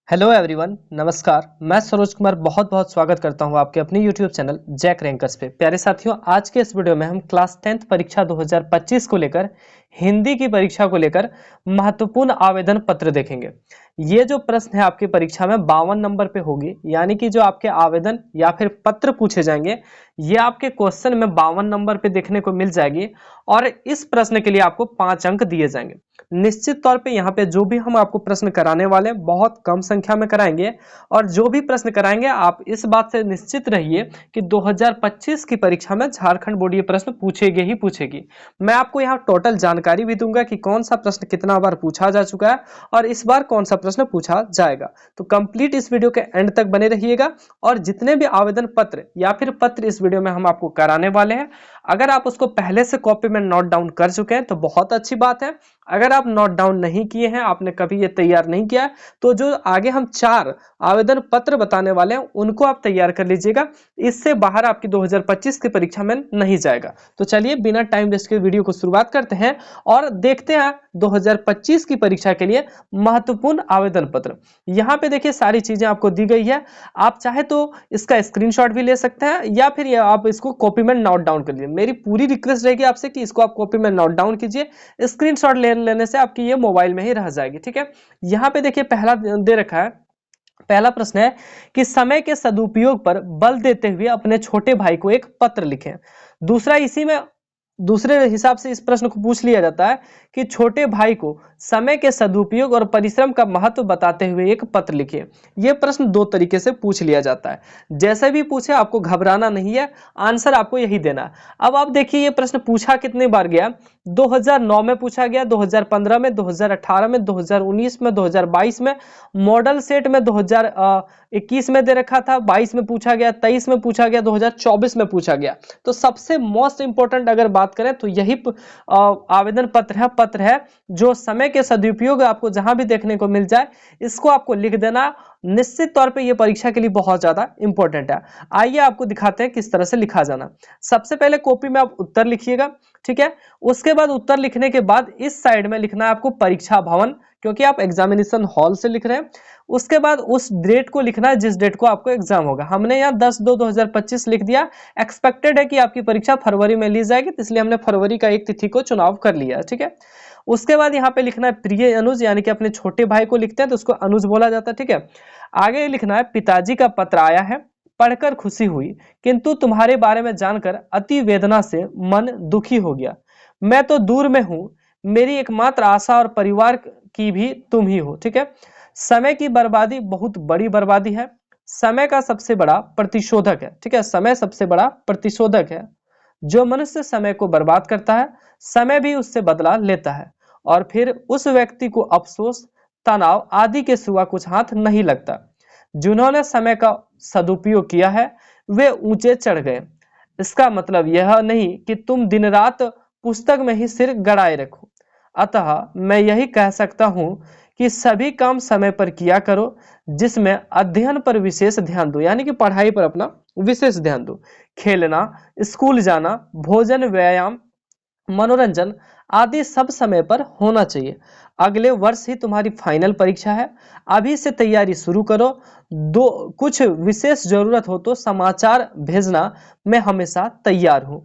Hello everyone, नमस्कार। मैं सरोज कुमार बहुत बहुत स्वागत करता हूं आपके अपने यूट्यूब चैनल जैक रैंकर्स पे। प्यारे साथियों, आज के इस वीडियो में हम क्लास 10th परीक्षा 2025 को लेकर हिंदी की परीक्षा को लेकर महत्वपूर्ण आवेदन पत्र देखेंगे। ये जो प्रश्न है आपकी परीक्षा में 52 नंबर पे होगी, यानी कि जो आपके आवेदन या फिर पत्र पूछे जाएंगे ये आपके क्वेश्चन में 52 नंबर पे देखने को मिल जाएगी और इस प्रश्न के लिए आपको 5 अंक दिए जाएंगे। निश्चित तौर पे यहाँ पे जो भी हम आपको प्रश्न कराने वाले हैं बहुत कम संख्या में कराएंगे और जो भी प्रश्न कराएंगे आप इस बात से निश्चित रहिए कि 2025 की परीक्षा में झारखंड बोर्ड ये प्रश्न पूछेगी ही पूछेगी। मैं आपको यहाँ टोटल जानकारी भी दूंगा कि कौन सा प्रश्न कितना बार पूछा जा चुका है और इस बार कौन सा प्रश्न पूछा जाएगा। तो कंप्लीट इस वीडियो के एंड तक बने रहिएगा और जितने भी आवेदन पत्र या फिर पत्र इस वीडियो में हम आपको कराने वाले हैं, अगर आप उसको पहले से कॉपी में नोट डाउन कर चुके हैं तो बहुत अच्छी बात है। अगर आप नोट डाउन नहीं किए हैं, आपने कभी ये तैयार नहीं किया है, तो जो आगे हम 4 आवेदन पत्र बताने वाले हैं उनको आप तैयार कर लीजिएगा। इससे बाहर आपकी 2025 की परीक्षा में नहीं जाएगा। तो चलिए बिना टाइम वेस्ट के वीडियो को शुरुआत करते हैं और देखते हैं 2025 की परीक्षा के लिए महत्वपूर्ण आवेदन पत्र। यहाँ पे देखिए सारी चीजें आपको दी गई है। आप चाहे तो इसका स्क्रीनशॉट भी ले सकते हैं या फिर ये आप इसको कॉपी में नोट डाउन कर लीजिए। मेरी पूरी रिक्वेस्ट रहेगी आपसे कि इसको आप कॉपी में नोट डाउन कीजिए। स्क्रीनशॉट लेने से आपकी ये मोबाइल में ही रह जाएगी। ठीक है, यहाँ पे देखिए पहला दे रखा है। पहला प्रश्न है कि समय के सदुपयोग पर बल देते हुए अपने छोटे भाई को एक पत्र लिखें। दूसरा इसी में दूसरे हिसाब से इस प्रश्न को पूछ लिया जाता है कि छोटे भाई को समय के सदुपयोग और परिश्रम का महत्व बताते हुए एक पत्र लिखिए। यह प्रश्न 2 तरीके से पूछ लिया जाता है। जैसे भी पूछे आपको घबराना नहीं है, आंसर आपको यही देना है। अब आप देखिए ये प्रश्न पूछा कितने बार गया। 2009 में पूछा गया, 2015 में, 2018 में, 2019 में, 2022 में, मॉडल सेट में 2021 में दे रखा था, 22 में पूछा गया, 23 में पूछा गया, 2024 में पूछा गया। तो सबसे मोस्ट इंपोर्टेंट अगर बात करें तो यही आवेदन पत्र है जो समय के सदुपयोग आपको जहां भी देखने को मिल जाए इसको आपको लिख देना। निश्चित तौर पे ये परीक्षा के लिए बहुत ज्यादा इंपॉर्टेंट है। आइए आपको दिखाते हैं किस तरह से लिखा जाना। सबसे पहले कॉपी में आप उत्तर लिखिएगा, ठीक है। उसके बाद उत्तर लिखने के बाद इस साइड में लिखना है आपको परीक्षा भवन, क्योंकि आप एग्जामिनेशन हॉल से लिख रहे हैं। उसके बाद उस डेट को लिखना है जिस डेट को आपको एग्जाम होगा। हमने यहाँ 10/2/2025 लिख दिया। एक्सपेक्टेड है कि आपकी परीक्षा फरवरी में ली जाएगी, इसलिए हमने फरवरी का एक तिथि को चुनाव कर लिया है, ठीक है। उसके बाद यहाँ पे लिखना है प्रिय अनुज, यानी कि अपने छोटे भाई को लिखते हैं तो उसको अनुज बोला जाता है, ठीक है। आगे लिखना है पिताजी का पत्र आया है, पढ़कर खुशी हुई, किंतु तुम्हारे बारे में जानकर अति वेदना से मन दुखी हो गया। मैं तो दूर में हूं, मेरी एकमात्र आशा और परिवार की भी तुम ही हो, ठीक है। समय की बर्बादी बहुत बड़ी बर्बादी है। समय का सबसे बड़ा प्रतिशोधक है, ठीक है। समय सबसे बड़ा प्रतिशोधक है। जो मनुष्य समय को बर्बाद करता है, समय भी उससे बदला लेता है और फिर उस व्यक्ति को अफसोस, तनाव आदि के सिवा कुछ हाथ नहीं लगता। जिन्होंने समय का सदुपयोग किया है वे ऊंचे चढ़ गए। इसका मतलब यह नहीं कि तुम दिन रात पुस्तक में ही सिर गड़ाए रखो। अतः मैं यही कह सकता हूं कि सभी काम समय पर किया करो, जिसमें अध्ययन पर विशेष ध्यान दो, यानी कि पढ़ाई पर अपना विशेष ध्यान दो। खेलना, स्कूल जाना, भोजन, व्यायाम, मनोरंजन आदि सब समय पर होना चाहिए। अगले वर्ष ही तुम्हारी फाइनल परीक्षा है, अभी से तैयारी शुरू करो। कुछ विशेष जरूरत हो तो समाचार भेजना, मैं हमेशा तैयार हूं।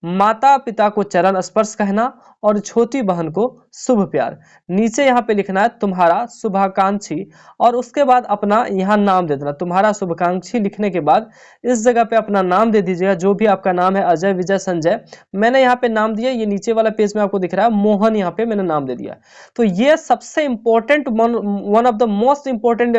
माता पिता को चरण स्पर्श कहना और छोटी बहन को शुभ प्यार। नीचे यहाँ पे लिखना है तुम्हारा शुभाकांक्षी और उसके बाद अपना यहाँ नाम दे देना। तुम्हारा शुभाकांक्षी लिखने के बाद इस जगह पे अपना नाम दे दीजिएगा, जो भी आपका नाम है, अजय, विजय, संजय। मैंने यहाँ पे नाम दिया, ये नीचे वाला पेज में आपको दिख रहा है मोहन, यहाँ पे मैंने नाम दे दिया। तो ये सबसे important one of the most important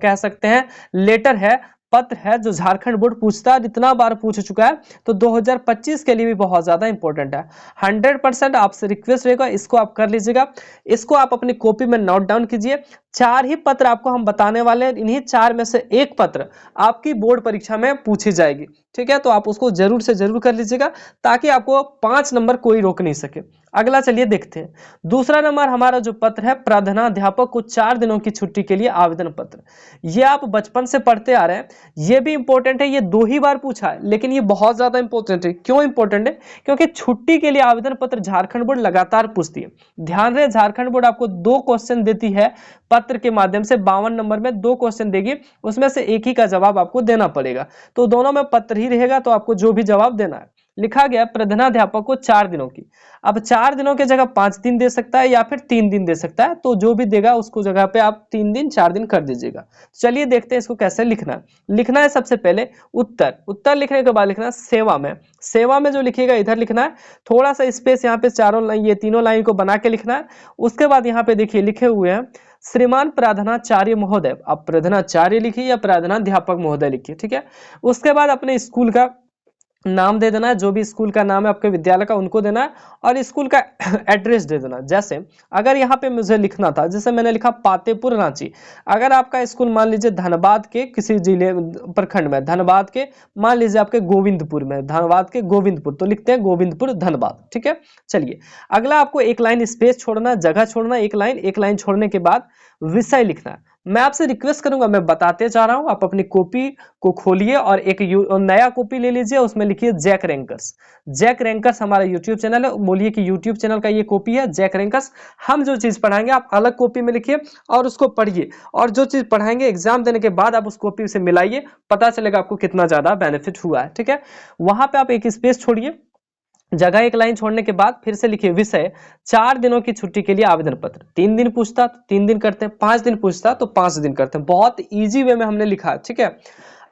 कह सकते हैं लेटर है, पत्र है, जो झारखंड बोर्ड पूछता है, इतना बार पूछ चुका है, तो 2025 के लिए भी बहुत ज्यादा इंपॉर्टेंट है। 100% आपसे रिक्वेस्ट रहेगा, इसको आप कर लीजिएगा। इसको आप अपनी कॉपी में नोट डाउन कीजिए। 4 ही पत्र आपको हम बताने वाले हैं, इन्हीं 4 में से एक पत्र आपकी बोर्ड परीक्षा में पूछी जाएगी, ठीक है, तो आप उसको जरूर से जरूर कर लीजिएगा ताकि आपको 5 नंबर कोई रोक नहीं सके। अगला चलिए देखते हैं। दूसरा नंबर हमारा जो पत्र है, प्रधानाध्यापक को 4 दिनों की छुट्टी के लिए आवेदन पत्र। ये आप बचपन से पढ़ते आ रहे हैं, ये भी इंपॉर्टेंट है, ये 2 ही बार पूछा है, लेकिन ये बहुत ज्यादा इंपॉर्टेंट है। क्यों इंपॉर्टेंट है? क्योंकि छुट्टी के लिए आवेदन पत्र झारखंड बोर्ड लगातार पूछती है। ध्यान रहे, झारखंड बोर्ड आपको 2 क्वेश्चन देती है पत्र के माध्यम से, 52 नंबर में 2 क्वेश्चन देगी, उसमें से एक ही का जवाब आपको देना पड़ेगा। तो दोनों में पत्र ही रहेगा, तो आपको जो भी जवाब देना है। लिखा गया प्रधानाध्यापक को 4 दिनों की। अब 4 दिनों की जगह 5 दिन दे सकता है या फिर 3 दिन दे सकता है, तो जो भी देगा उसको जगह पे आप 3 दिन 4 दिन कर दीजिएगा। चलिए देखते हैं इसको कैसे लिखना है। लिखना है सबसे पहले उत्तर। उत्तर लिखने के बाद लिखना है सेवा में। सेवा में जो लिखिएगा इधर लिखना है, थोड़ा सा स्पेस यहाँ पे चारों लाइन, ये तीनों लाइन को बना के लिखना है। उसके बाद यहाँ पे देखिए लिखे हुए हैं श्रीमान प्रधानाचार्य महोदय। आप प्रधानाचार्य लिखिए या प्रधानाध्यापक महोदय लिखिए, ठीक है। उसके बाद अपने स्कूल का नाम दे देना है, जो भी स्कूल का नाम है आपके विद्यालय का उनको देना है, और स्कूल का एड्रेस दे देना। जैसे अगर यहाँ पे मुझे लिखना था, जैसे मैंने लिखा पातेपुर रांची। अगर आपका स्कूल मान लीजिए धनबाद के किसी जिले प्रखंड में, धनबाद के मान लीजिए आपके गोविंदपुर में, धनबाद के गोविंदपुर, तो लिखते हैं गोविंदपुर धनबाद, ठीक है। चलिए अगला आपको एक लाइन स्पेस छोड़ना, जगह छोड़ना, एक लाइन छोड़ने के बाद विषय लिखना है। मैं आपसे रिक्वेस्ट करूंगा, मैं बताते जा रहा हूं, आप अपनी कॉपी को खोलिए और एक नया कॉपी ले लीजिए, उसमें लिखिए जैक रैंकर्स। जैक रैंकर्स हमारा यूट्यूब चैनल है, बोलिए कि यूट्यूब चैनल का ये कॉपी है जैक रैंकर्स। हम जो चीज पढ़ाएंगे आप अलग कॉपी में लिखिए और उसको पढ़िए, और जो चीज पढ़ाएंगे एग्जाम देने के बाद आप उस कॉपी से मिलाइए, पता चलेगा आपको कितना ज्यादा बेनिफिट हुआ है, ठीक है। वहां पे आप एक स्पेस छोड़िए, जगह एक लाइन छोड़ने के बाद फिर से लिखिए विषय 4 दिनों की छुट्टी के लिए आवेदन पत्र। 3 दिन पूछता तो 3 दिन करते हैं, 5 दिन पूछता तो 5 दिन करते हैं। बहुत इजी वे में हमने लिखा है, ठीक है।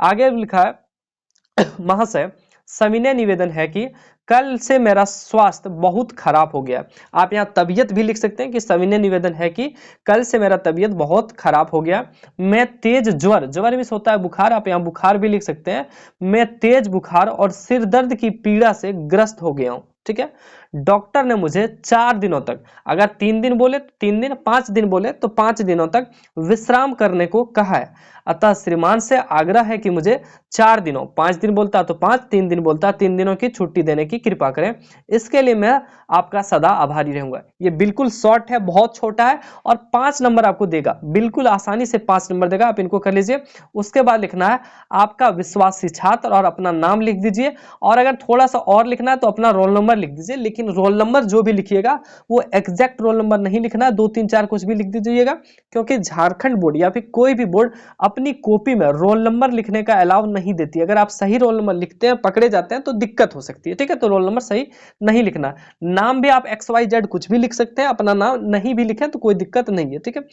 आगे लिखा है महाशय सविनय निवेदन है कि कल से मेरा स्वास्थ्य बहुत खराब हो गया। आप यहाँ तबीयत भी लिख सकते हैं कि सविनय निवेदन है कि कल से मेरा तबीयत बहुत खराब हो गया। मैं तेज ज्वर, ज्वर भी होता है बुखार, आप यहाँ बुखार भी लिख सकते हैं। मैं तेज बुखार और सिर दर्द की पीड़ा से ग्रस्त हो गया हूँ, ठीक है। डॉक्टर ने मुझे 4 दिनों तक, अगर 3 दिन बोले तो 3 दिन, 5 दिन बोले तो 5 दिनों तक विश्राम करने को कहा है। अतः श्रीमान से आग्रह है कि मुझे 4 दिनों, 5 दिन बोलता तो 5, 3 दिन बोलता 3 दिनों की छुट्टी देने की कृपा करें। इसके लिए मैं आपका सदा आभारी रहूंगा। ये बिल्कुल शॉर्ट है, बहुत छोटा है, और 5 नंबर आपको देगा, बिल्कुल आसानी से 5 नंबर देगा, आप इनको कर लीजिए। उसके बाद लिखना है आपका विश्वासी छात्र और अपना नाम लिख दीजिए, और अगर थोड़ा सा और लिखना है तो अपना रोल नंबर लिख दीजिए, लेकिन रोल नंबर जो भी लिखिएगा वो एग्जैक्ट रोल नंबर नहीं लिखना है, 2 3 4 कुछ भी लिख दीजिएगा, क्योंकि झारखंड बोर्ड या फिर कोई भी बोर्ड अपनी कॉपी में रोल नंबर लिखने का अलाउ नहीं देती। अगर आप सही रोल नंबर लिखते हैं, पकड़े जाते हैं तो दिक्कत हो सकती है, ठीक है। तो रोल नंबर सही नहीं लिखना। नाम भी आप XYZ कुछ भी लिख सकते हैं, अपना नाम नहीं भी लिखें तो कोई दिक्कत नहीं है, ठीक है।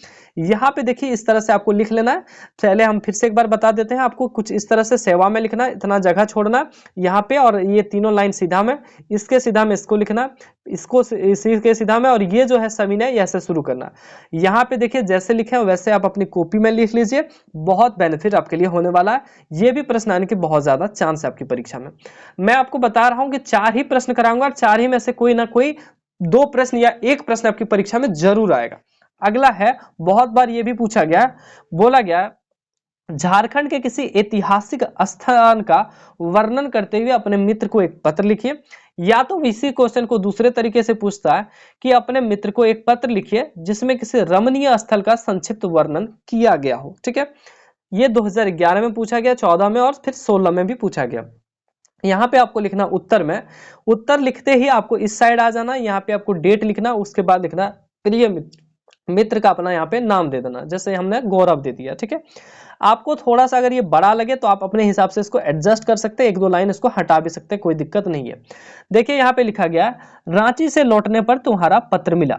यहाँ पे देखिए इस तरह से आपको लिख लेना है। पहले हम फिर से एक बार बता देते हैं आपको, कुछ इस तरह से सेवा में लिखना है, इतना जगह छोड़ना यहाँ पे, और ये तीनों लाइन सीधा में, इसके सीधा में इसको लिखना, इसको इसी के सीधा में, और ये जो है सविनय ऐसे शुरू करना। यहाँ पे देखिए जैसे लिखे हैं वैसे आप अपनी कॉपी में लिख लीजिए, बहुत बेनिफिट आपके लिए होने वाला है। ये भी प्रश्न आने के बहुत ज्यादा चांस है आपकी परीक्षा में। मैं आपको बता रहा हूं कि 4 ही प्रश्न कराऊंगा, और 4 ही में से कोई ना कोई 2 प्रश्न या 1 प्रश्न आपकी परीक्षा में जरूर आएगा। अगला है, बहुत बार ये भी पूछा गया, बोला गया झारखंड के किसी ऐतिहासिक स्थान का वर्णन करते हुए अपने मित्र को एक पत्र लिखिए। या तो इसी क्वेश्चन को दूसरे तरीके से पूछता है कि अपने मित्र को एक पत्र लिखिए जिसमें किसी रमणीय स्थल का संक्षिप्त वर्णन किया गया हो, ठीक है। ये 2011 में पूछा गया, 14 में, और फिर 16 में भी पूछा गया। यहाँ पे आपको लिखना उत्तर में, उत्तर लिखते ही आपको इस साइड आ जाना, यहाँ पे आपको डेट लिखना, उसके बाद लिखना प्रिय मित्र का अपना यहाँ पे नाम दे देना, जैसे हमने गौरव दे दिया, ठीक है। आपको थोड़ा सा अगर ये बड़ा लगे तो आप अपने हिसाब से इसको एडजस्ट कर सकते हैं, 1 2 लाइन इसको हटा भी सकते हैं, कोई दिक्कत नहीं है। देखिए यहाँ पे लिखा गया, रांची से लौटने पर तुम्हारा पत्र मिला,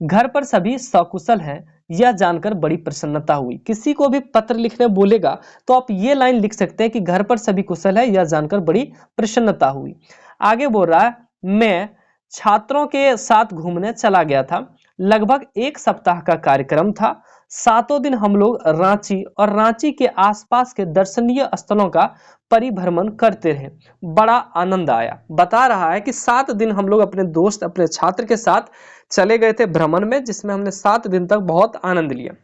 घर पर सभी सकुशल हैं, यह जानकर बड़ी प्रसन्नता हुई। किसी को भी पत्र लिखने बोलेगा तो आप ये लाइन लिख सकते हैं कि घर पर सभी कुशल है, यह जानकर बड़ी प्रसन्नता हुई। आगे बोल रहा है, मैं छात्रों के साथ घूमने चला गया था, लगभग 1 सप्ताह का कार्यक्रम था। 7 दिन हम लोग रांची और रांची के आसपास के दर्शनीय स्थलों का परिभ्रमण करते रहे, बड़ा आनंद आया। बता रहा है कि 7 दिन हम लोग अपने दोस्त, अपने छात्र के साथ चले गए थे भ्रमण में, जिसमें हमने 7 दिन तक बहुत आनंद लिया।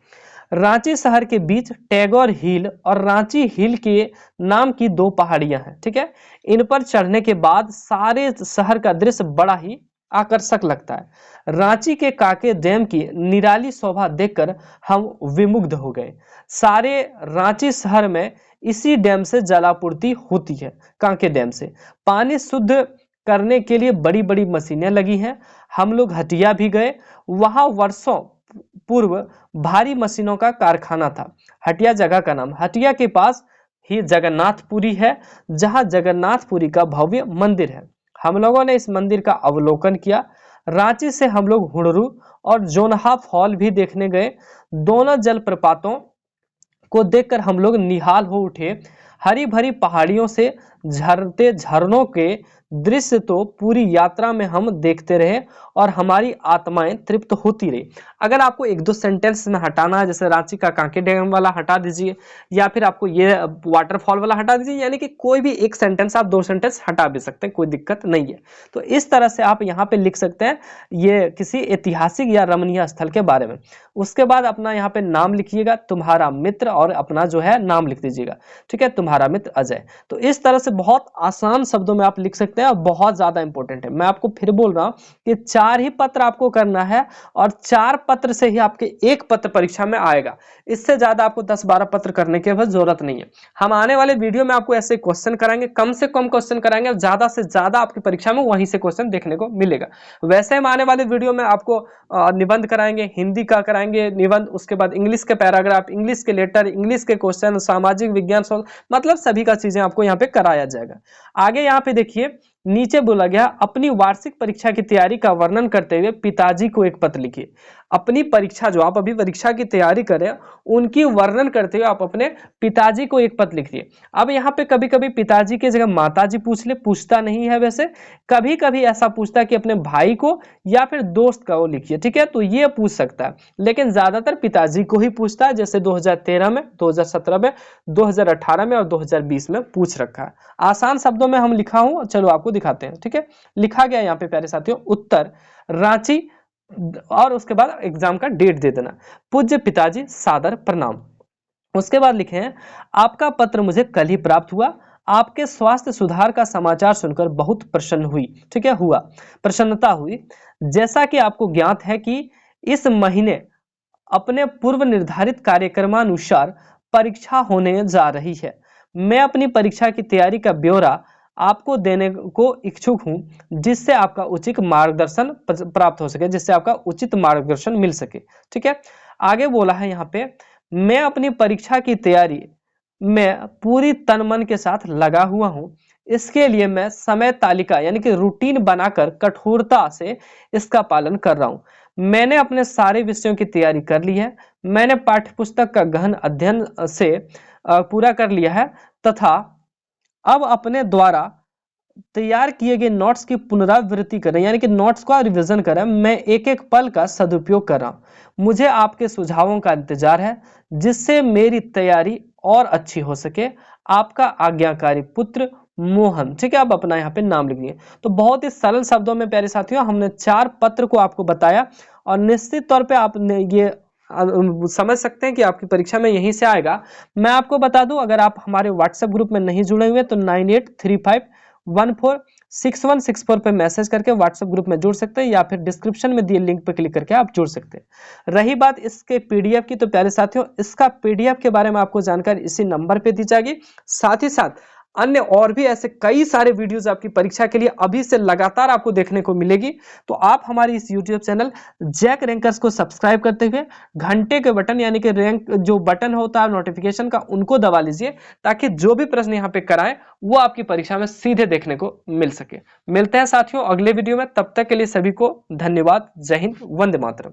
रांची शहर के बीच टैगोर हिल और रांची हिल के नाम की 2 पहाड़ियां हैं। ठीक है, इन पर चढ़ने के बाद सारे शहर का दृश्य बड़ा ही आकर्षक लगता है। रांची के कांके डैम की निराली शोभा देखकर हम विमुग्ध हो गए। सारे रांची शहर में इसी डैम से जलापूर्ति होती है। कांके डैम से पानी शुद्ध करने के लिए बड़ी बड़ी मशीनें लगी हैं। हम लोग हटिया भी गए, वहां वर्षों पूर्व भारी मशीनों का कारखाना था। हटिया जगह का नाम, हटिया के पास ही जगन्नाथपुरी है, जहां जगन्नाथपुरी का भव्य मंदिर है। हम लोगों ने इस मंदिर का अवलोकन किया। रांची से हम लोग हुडरू और जोनहा फॉल भी देखने गए। दोनों जलप्रपातों को देखकर हम लोग निहाल हो उठे। हरी भरी पहाड़ियों से झरते झरनों के दृश्य तो पूरी यात्रा में हम देखते रहे और हमारी आत्माएं तृप्त होती रही। अगर आपको 1-2 सेंटेंस में हटाना है, जैसे रांची का कांके डैम वाला हटा दीजिए, या फिर आपको ये वाटरफॉल वाला हटा दीजिए, यानी कि कोई भी एक सेंटेंस आप 2 सेंटेंस हटा भी सकते हैं, कोई दिक्कत नहीं है। तो इस तरह से आप यहाँ पे लिख सकते हैं ये किसी ऐतिहासिक या रमणीय स्थल के बारे में। उसके बाद अपना यहाँ पे नाम लिखिएगा, तुम्हारा मित्र, और अपना जो है नाम लिख दीजिएगा। ठीक है, तुम्हारा मित्र अजय। तो इस तरह से बहुत आसान शब्दों में आप लिख सकते हैं और बहुत ज्यादा इंपॉर्टेंट है। मैं आपको फिर बोल रहा हूं कि 4 ही पत्र आपको करना है और 4 पत्र से ही आपके 1 पत्र परीक्षा में आएगा। इससे ज्यादा आपको 10-12 पत्र करने की जरूरत नहीं है। हम आने वाले वीडियो में आपको ऐसे क्वेश्चन कराएंगे, कम से कम क्वेश्चन कराएंगे और ज्यादा से ज्यादा आपकी परीक्षा में वहीं से क्वेश्चन देखने को मिलेगा। वैसे हम आने वाले वीडियो में आपको निबंध कराएंगे, हिंदी का कराएंगे निबंध, उसके बाद इंग्लिश के पैराग्राफ, इंग्लिश के लेटर, इंग्लिश के क्वेश्चन, सामाजिक विज्ञान, मतलब सभी का चीजें आपको यहाँ पे कराया जाएगा। आगे यहाँ पे देखिए, नीचे बोला गया अपनी वार्षिक परीक्षा की तैयारी का वर्णन करते हुए पिताजी को एक पत्र लिखिए। अपनी परीक्षा, जो आप अभी परीक्षा की तैयारी कर रहे हैं, उनकी वर्णन करते हुए आप अपने पिताजी को एक पत्र लिखिए। अब यहाँ पे कभी कभी पिताजी की जगह माताजी पूछ ले, पूछता नहीं है वैसे, कभी कभी ऐसा पूछता है कि अपने भाई को या फिर दोस्त का वो लिखिए। ठीक है, तो ये पूछ सकता है, लेकिन ज्यादातर पिताजी को ही पूछता है, जैसे 2013 में, 2017 में, 2018 में और 2020 में पूछ रखा है। आसान शब्दों में हम लिखा हूं, चलो आपको दिखाते हैं। ठीक है, लिखा गया यहाँ पे प्यारे साथियों, उत्तर रांची, और उसके बाद एग्जाम का डेट दे देना। पूज्य पिताजी, सादर प्रणाम। उसके बाद लिखे हैं, आपका पत्र मुझे कल ही प्राप्त हुआ। आपके स्वास्थ्य सुधार का समाचार सुनकर बहुत प्रसन्न हुई। ठीक है, हुआ, प्रसन्नता हुई। जैसा कि आपको ज्ञात है कि इस महीने अपने पूर्व निर्धारित कार्यक्रमानुसार परीक्षा होने जा रही है। मैं अपनी परीक्षा की तैयारी का ब्यौरा आपको देने को इच्छुक हूं, जिससे आपका उचित मार्गदर्शन प्राप्त हो सके, जिससे आपका उचित मार्गदर्शन मिल सके। ठीक है, आगे बोला है यहाँ पे, मैं अपनी परीक्षा की तैयारी में पूरी तन मन के साथ लगा हुआ हूं। इसके लिए मैं समय तालिका यानी कि रूटीन बनाकर कठोरता से इसका पालन कर रहा हूं। मैंने अपने सारे विषयों की तैयारी कर ली है। मैंने पाठ्यपुस्तक का गहन अध्ययन से पूरा कर लिया है तथा अब अपने द्वारा तैयार किए गए नोट्स की पुनरावृत्ति करें, यानी कि नोट्स का रिवीजन करें। मैं एक एक पल का सदुपयोग कर रहा हूं। मुझे आपके सुझावों का इंतजार है, जिससे मेरी तैयारी और अच्छी हो सके। आपका आज्ञाकारी पुत्र मोहन। ठीक है, अब अपना यहाँ पे नाम लिखिए। तो बहुत ही सरल शब्दों में प्यारे साथियों हमने 4 पत्र को आपको बताया और निश्चित तौर पे आपने ये समझ सकते हैं कि आपकी परीक्षा में यहीं से आएगा। मैं आपको बता दूं, अगर आप हमारे व्हाट्सएप ग्रुप में नहीं जुड़े हुए तो 9835146164 पे मैसेज करके व्हाट्सएप ग्रुप में जुड़ सकते हैं, या फिर डिस्क्रिप्शन में दिए लिंक पर क्लिक करके आप जुड़ सकते हैं। रही बात इसके पीडीएफ की, तो प्यारे साथियों इसका पीडीएफ के बारे में आपको जानकारी इसी नंबर पे दी जाएगी। साथ ही साथ अन्य और भी ऐसे कई सारे वीडियोस आपकी परीक्षा के लिए अभी से लगातार आपको देखने को मिलेगी। तो आप हमारी इस यूट्यूब चैनल जैक रैंकर्स को सब्सक्राइब करते हुए घंटे के बटन यानी कि रैंक जो बटन होता है नोटिफिकेशन का, उनको दबा लीजिए, ताकि जो भी प्रश्न यहाँ पे कराएं वो आपकी परीक्षा में सीधे देखने को मिल सके। मिलते हैं साथियों अगले वीडियो में, तब तक के लिए सभी को धन्यवाद। जय हिंद, वंदे मातरम।